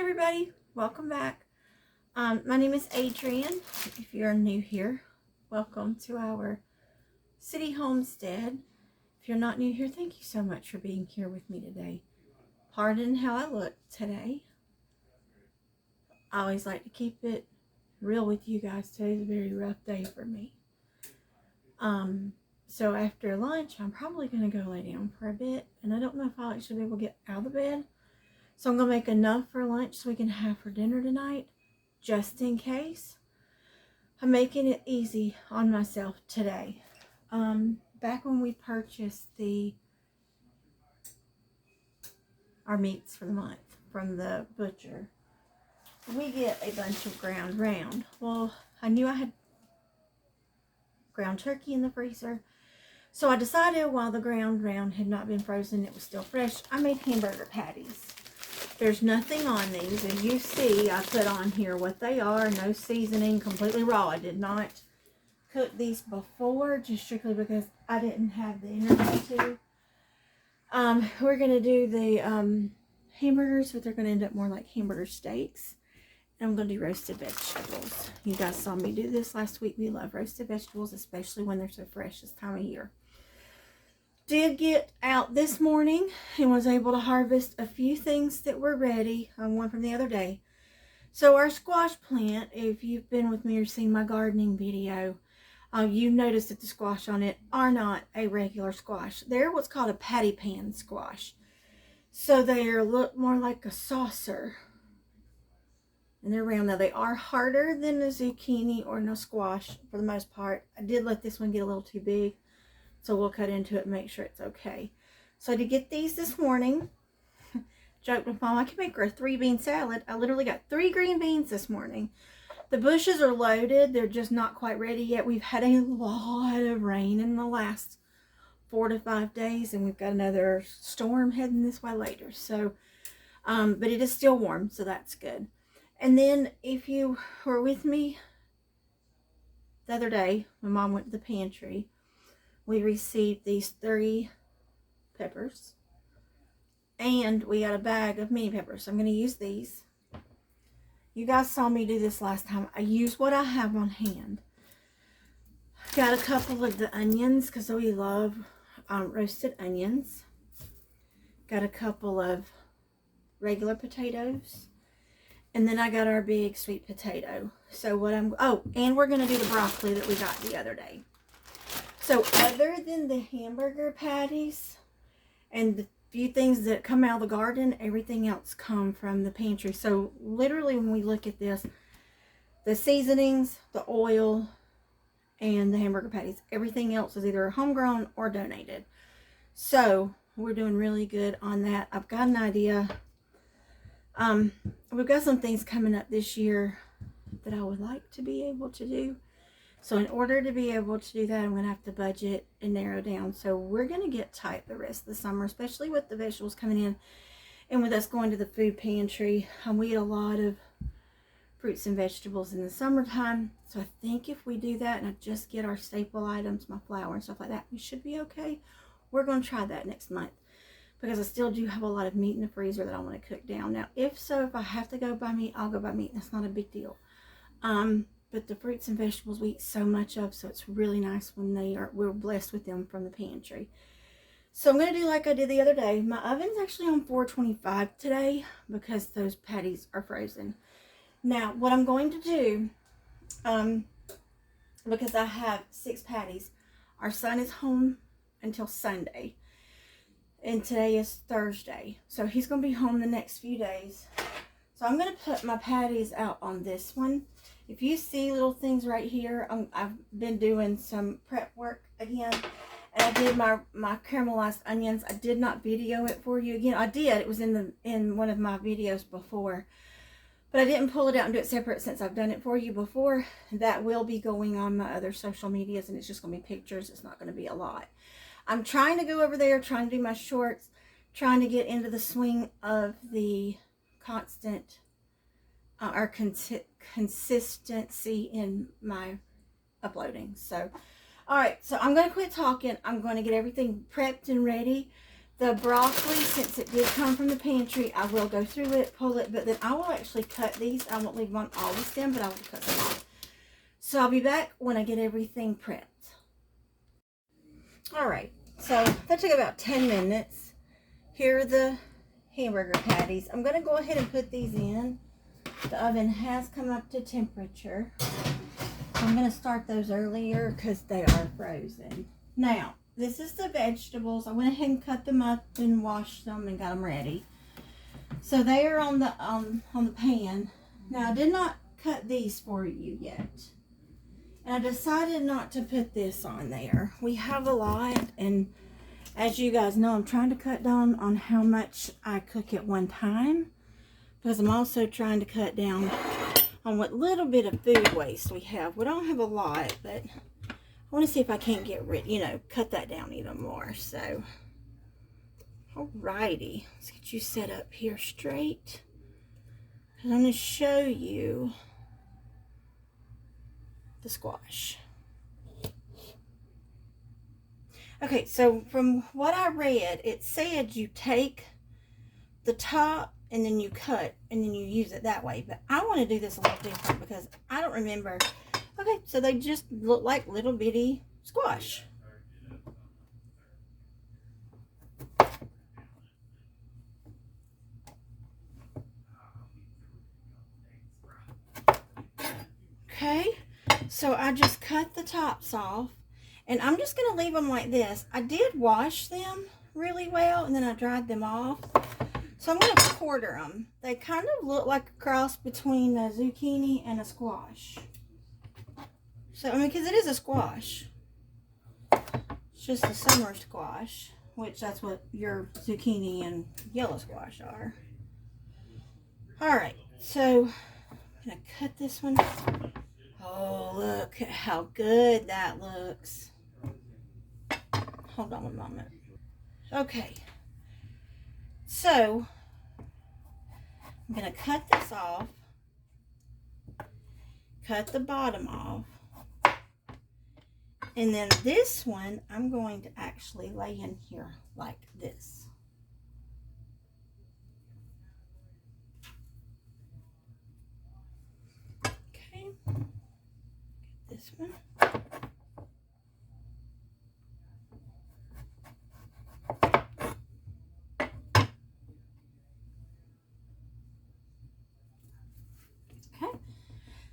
everybody, welcome back. My name is Adrienne. If you're new here, welcome to our city homestead. If you're not new here, thank you so much for being here with me today. Pardon how I look today. I always like to keep it real with you guys. Today's a very rough day for me. So after lunch, I'm probably going to go lay down for a bit, and I don't know if I'll actually be able to get out of the bed. So I'm going to make enough for lunch so we can have for dinner tonight, just in case. I'm making it easy on myself today. Back when we purchased our meats for the month from the butcher, we get a bunch of ground round. Well, I knew I had ground turkey in the freezer, so I decided while the ground round had not been frozen, it was still fresh, I made hamburger patties. There's nothing on these. As you see, I put on here what they are. No seasoning, completely raw. I did not cook these before, just strictly because I didn't have the energy to. We're going to do the hamburgers, but they're going to end up more like hamburger steaks. And I'm going to do roasted vegetables. You guys saw me do this last week. We love roasted vegetables, especially when they're so fresh this time of year. Did get out this morning and was able to harvest a few things that were ready. One from the other day. So our squash plant, if you've been with me or seen my gardening video, you noticed that the squash on it are not a regular squash. They're what's called a patty pan squash. So they look more like a saucer. And they're round. Now they are harder than a zucchini or no squash for the most part. I did let this one get a little too big. So we'll cut into it and make sure it's okay. So to get these this morning, joked with Mom, I can make her a 3-bean salad. I literally got 3 green beans this morning. The bushes are loaded. They're just not quite ready yet. We've had a lot of rain in the last 4 to 5 days. And we've got another storm heading this way later. So, but it is still warm. So that's good. And then if you were with me the other day when Mom went to the pantry, we received these 3 peppers, and we got a bag of mini peppers. So I'm going to use these. You guys saw me do this last time. I use what I have on hand. Got a couple of the onions because we love roasted onions. Got a couple of regular potatoes. And then I got our big sweet potato. So what and we're going to do the broccoli that we got the other day. So other than the hamburger patties and the few things that come out of the garden, everything else come from the pantry. So literally when we look at this, the seasonings, the oil, and the hamburger patties, everything else is either homegrown or donated. So we're doing really good on that. I've got an idea. We've got some things coming up this year that I would like to be able to do. So in order to be able to do that, I'm going to have to budget and narrow down. So we're going to get tight the rest of the summer, especially with the vegetables coming in and with us going to the food pantry. We eat a lot of fruits and vegetables in the summertime. So I think if we do that and I just get our staple items, my flour and stuff like that, we should be okay. We're going to try that next month because I still do have a lot of meat in the freezer that I want to cook down. Now, if I have to go buy meat, I'll go buy meat. That's not a big deal. But the fruits and vegetables we eat so much of, so it's really nice when we're blessed with them from the pantry. So I'm going to do like I did the other day. My oven's actually on 425 today because those patties are frozen. Now, what I'm going to do, because I have 6 patties, our son is home until Sunday. And today is Thursday. So he's going to be home the next few days. So I'm going to put my patties out on this one. If you see little things right here, I've been doing some prep work again. And I did my caramelized onions. I did not video it for you again. I did. It was in one of my videos before. But I didn't pull it out and do it separate since I've done it for you before. That will be going on my other social medias. And it's just going to be pictures. It's not going to be a lot. I'm trying to go over there, trying to do my shorts. Trying to get into the swing of the constant our consistency in my uploading. So, all right, so I'm going to quit talking. I'm going to get everything prepped and ready The broccoli, since it did come from the pantry, I will go through it, pull it, but then I will actually cut these. I won't leave them on all the stem, but I will cut them off. So I'll be back when I get everything prepped. Alright, so that took about 10 minutes. Here are the hamburger patties. I'm going to go ahead and put these in. The oven has come up to temperature. I'm going to start those earlier because they are frozen. Now, this is the vegetables. I went ahead and cut them up and washed them and got them ready. So they are on the pan. Now, I did not cut these for you yet. And I decided not to put this on there. We have a lot, and as you guys know, I'm trying to cut down on how much I cook at one time, because I'm also trying to cut down on what little bit of food waste we have. We don't have a lot, but I want to see if I can't get rid, cut that down even more. So, alrighty, let's get you set up here straight. I'm going to show you the squash. Okay, so from what I read, it said you take the top and then you cut and then you use it that way. But I want to do this a little different because I don't remember. Okay, so they just look like little bitty squash. Okay, so I just cut the tops off, and I'm just going to leave them like this. I did wash them really well, and then I dried them off. So I'm going to quarter them. They kind of look like a cross between a zucchini and a squash. So, because it is a squash. It's just a summer squash, which that's what your zucchini and yellow squash are. Alright, so I'm going to cut this one. Oh, look at how good that looks. Hold on one moment. Okay. So, I'm going to cut this off. Cut the bottom off. And then this one, I'm going to actually lay in here like this. Okay. Get this one. Okay.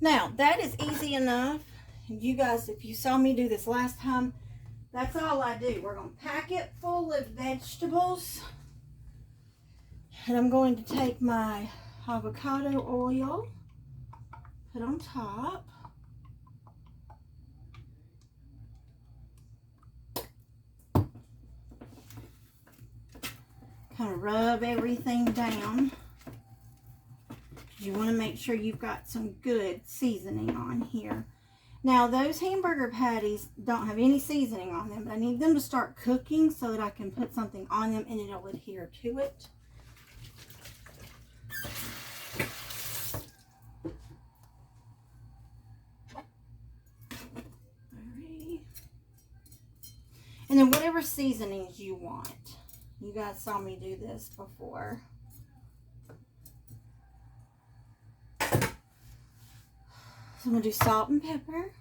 Now, that is easy enough. You guys, if you saw me do this last time, that's all I do. We're going to pack it full of vegetables. And I'm going to take my avocado oil, put on top. Kind of rub everything down. You want to make sure you've got some good seasoning on here. Now, those hamburger patties don't have any seasoning on them, but I need them to start cooking so that I can put something on them and it'll adhere to it. Alrighty. And then whatever seasonings you want. You guys saw me do this before. So I'm going to do salt and pepper.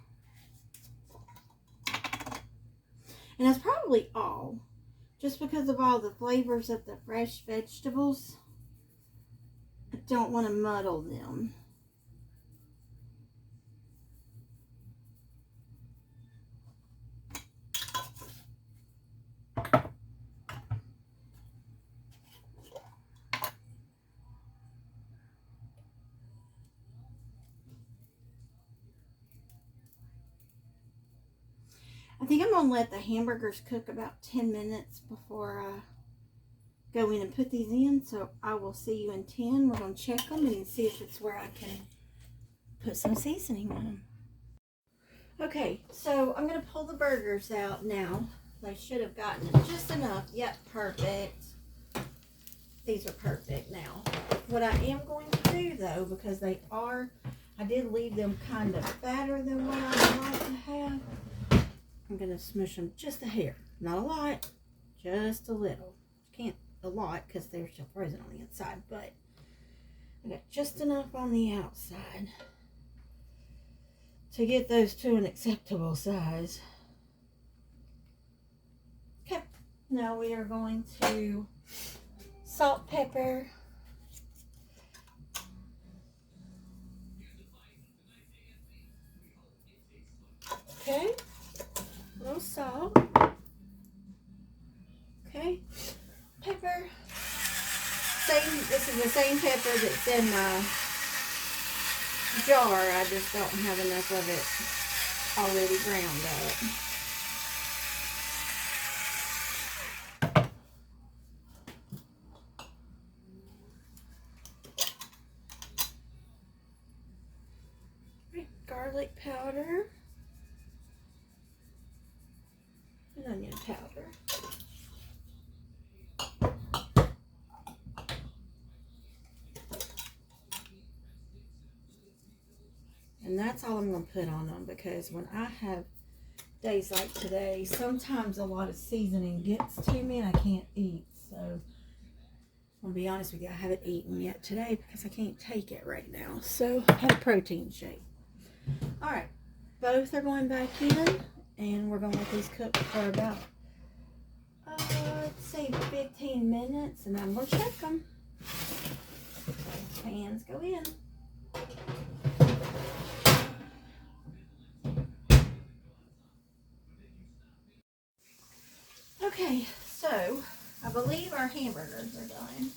And that's probably all. Just because of all the flavors of the fresh vegetables. I don't want to muddle them. I think I'm going to let the hamburgers cook about 10 minutes before I go in and put these in. So I will see you in 10. We're going to check them and see if it's where I can put some seasoning on them. Okay, so I'm going to pull the burgers out now. They should have gotten it just enough. Yep, perfect. These are perfect now. What I am going to do though, because they are, I did leave them kind of fatter than what I would like to have. I'm going to smush them just a hair. Not a lot, just a little. a lot because they're still frozen on the inside, but I got just enough on the outside to get those to an acceptable size. Okay, now we are going to salt, pepper, okay, a little salt, okay, pepper. This is the same pepper that's in my jar. I just don't have enough of it already ground up. Garlic powder and onion powder. And that's all I'm going to put on them, because when I have days like today, sometimes a lot of seasoning gets to me and I can't eat. So I'm going to be honest with you, I haven't eaten yet today because I can't take it right now. So I had a protein shake. All right, both are going back in, and we're going to let these cook for about, let's say 15 minutes, and I'm going to check them. Pans go in. Okay, so I believe our hamburgers are done.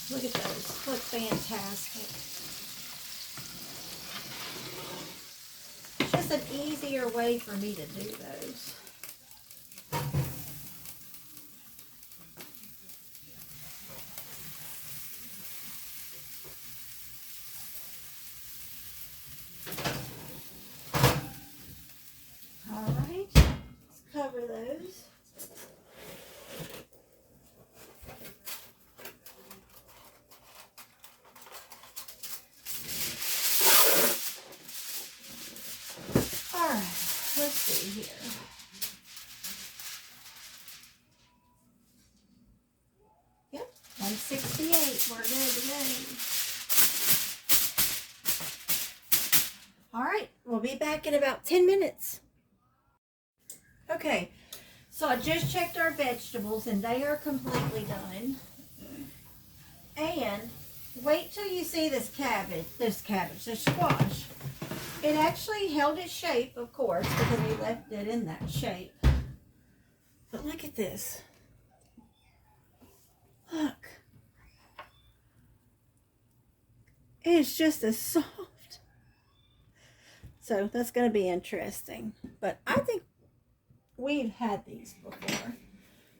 Look at those. Look fantastic. It's just an easier way for me to do those. All right, let's cover those. All right, let's see here. Yep, 168. We're good today. All right, we'll be back in about 10 minutes. Okay, so I just checked our vegetables and they are completely done. And wait till you see this squash. It actually held its shape, of course, because we left it in that shape. But look at this. Look. It's just as soft. So that's going to be interesting. But I think we've had these before.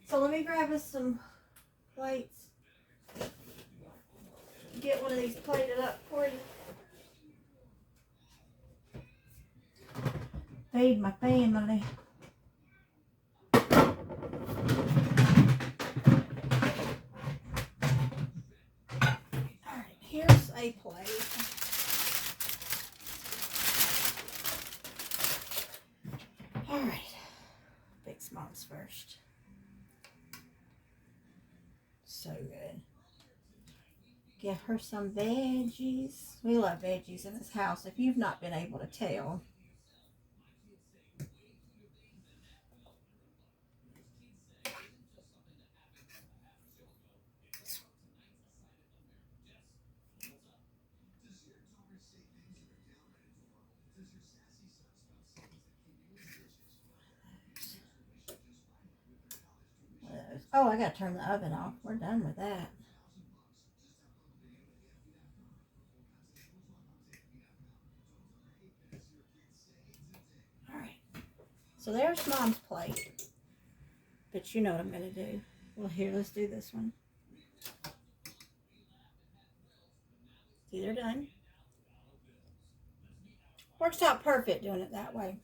So let me grab us some plates. Get one of these plated up for you. Feed my family. Alright, here's a plate. Alright, Big Smalls first. So good. Give her some veggies. We love veggies in this house, if you've not been able to tell. Oh, I gotta turn the oven off. We're done with that. Alright. So there's Mom's plate. But you know what I'm gonna do. Well, here, let's do this one. See, they're done. Works out perfect doing it that way.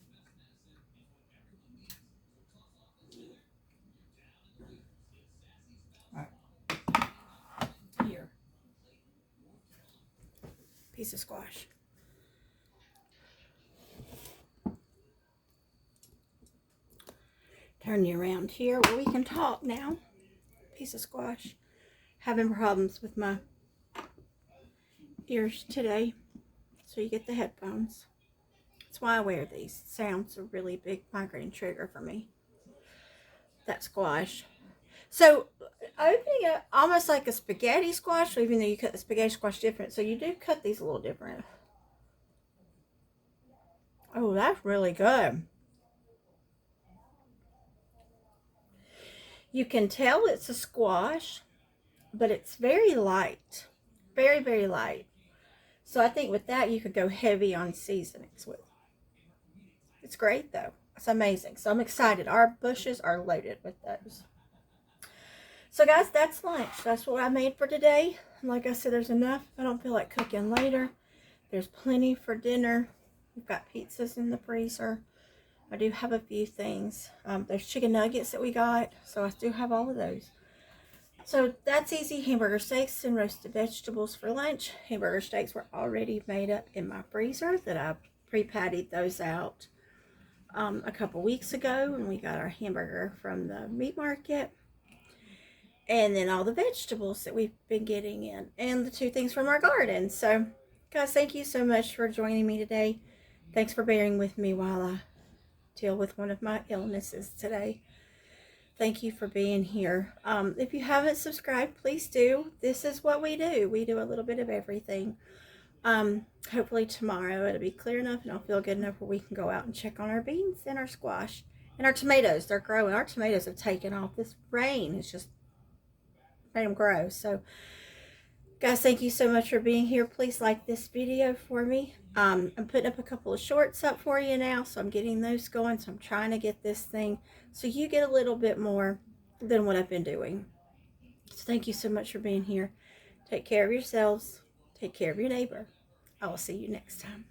Alright. Here. Piece of squash. Turn you around here where we can talk now. Piece of squash. Having problems with my ears today, so you get the headphones. That's why I wear these. Sounds a really big migraine trigger for me. That squash. So opening it almost like a spaghetti squash, even though you cut the spaghetti squash different. So you do cut these a little different. Oh, that's really good. You can tell it's a squash, but it's very light. Very, very light. So I think with that, you could go heavy on seasonings with. It's great, though. It's amazing. So I'm excited. Our bushes are loaded with those. So, guys, that's lunch. That's what I made for today. Like I said, there's enough. I don't feel like cooking later. There's plenty for dinner. We've got pizzas in the freezer. I do have a few things. There's chicken nuggets that we got. So I do have all of those. So that's easy. Hamburger steaks and roasted vegetables for lunch. Hamburger steaks were already made up in my freezer that I pre-pattied those out a couple weeks ago when we got our hamburger from the meat market. And then all the vegetables that we've been getting in. And the 2 things from our garden. So, guys, thank you so much for joining me today. Thanks for bearing with me while I deal with one of my illnesses today. Thank you for being here. If you haven't subscribed, please do. This is what we do. We do a little bit of everything. Hopefully tomorrow it'll be clear enough and I'll feel good enough where we can go out and check on our beans and our squash. And our tomatoes, they're growing. Our tomatoes have taken off. This rain has just made them grow. So, guys, thank you so much for being here. Please like this video for me. I'm putting up a couple of shorts up for you now, so I'm getting those going. So I'm trying to get this thing so you get a little bit more than what I've been doing. So thank you so much for being here. Take care of yourselves. Take care of your neighbor. I will see you next time.